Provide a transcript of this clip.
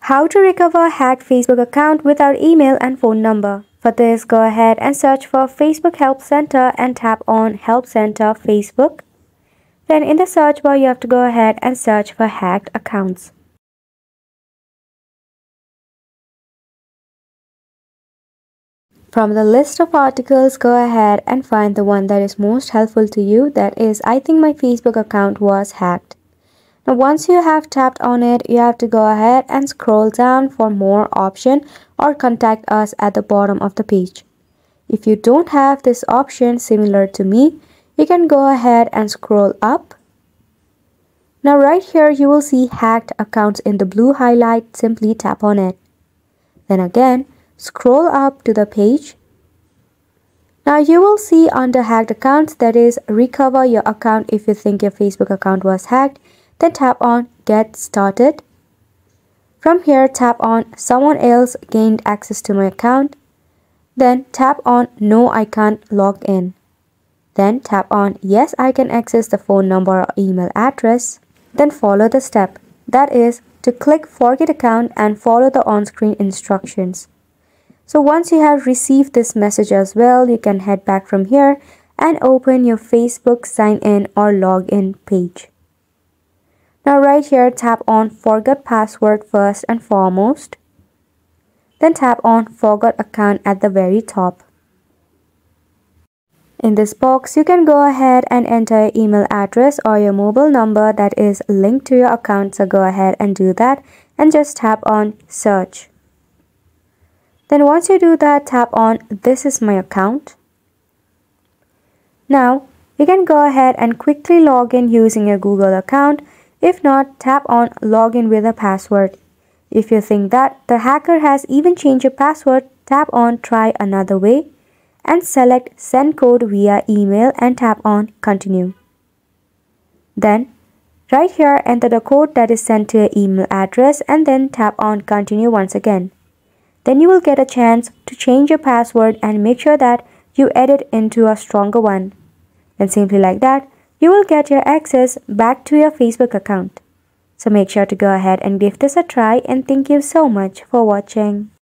How to recover hacked Facebook account without email and phone number. For this, go ahead and search for Facebook Help Center and tap on Help Center Facebook. Then in the search bar, you have to go ahead and search for hacked accounts. From the list of articles, go ahead and find the one that is most helpful to you. That is, I think my Facebook account was hacked. Now once you have tapped on it, you have to go ahead and scroll down for more option or contact us at the bottom of the page. If you don't have this option similar to me, you can go ahead and scroll up. Now right here you will see hacked accounts in the blue highlight. Simply tap on it. Then again, scroll up to the page. Now you will see under hacked accounts, that is recover your account if you think your Facebook account was hacked. Then tap on Get Started. From here, tap on Someone else gained access to my account. Then tap on No, I can't log in. Then tap on Yes, I can access the phone number or email address. Then follow the step. That is to click Forget Account and follow the on-screen instructions. So once you have received this message as well, you can head back from here and open your Facebook sign in or login page. Now right here, tap on Forgot Password first and foremost. Then tap on Forgot Account at the very top. In this box, you can go ahead and enter your email address or your mobile number that is linked to your account. So go ahead and do that and just tap on Search. Then once you do that, tap on This is my account. Now you can go ahead and quickly log in using your Google account. If not, tap on Login with a password. If you think that the hacker has even changed your password, tap on Try another way and select Send code via email and tap on Continue. Then right here, enter the code that is sent to your email address and then tap on Continue once again. Then you will get a chance to change your password and make sure that you edit into a stronger one. And simply like that, you will get your access back to your Facebook account. So make sure to go ahead and give this a try, and thank you so much for watching.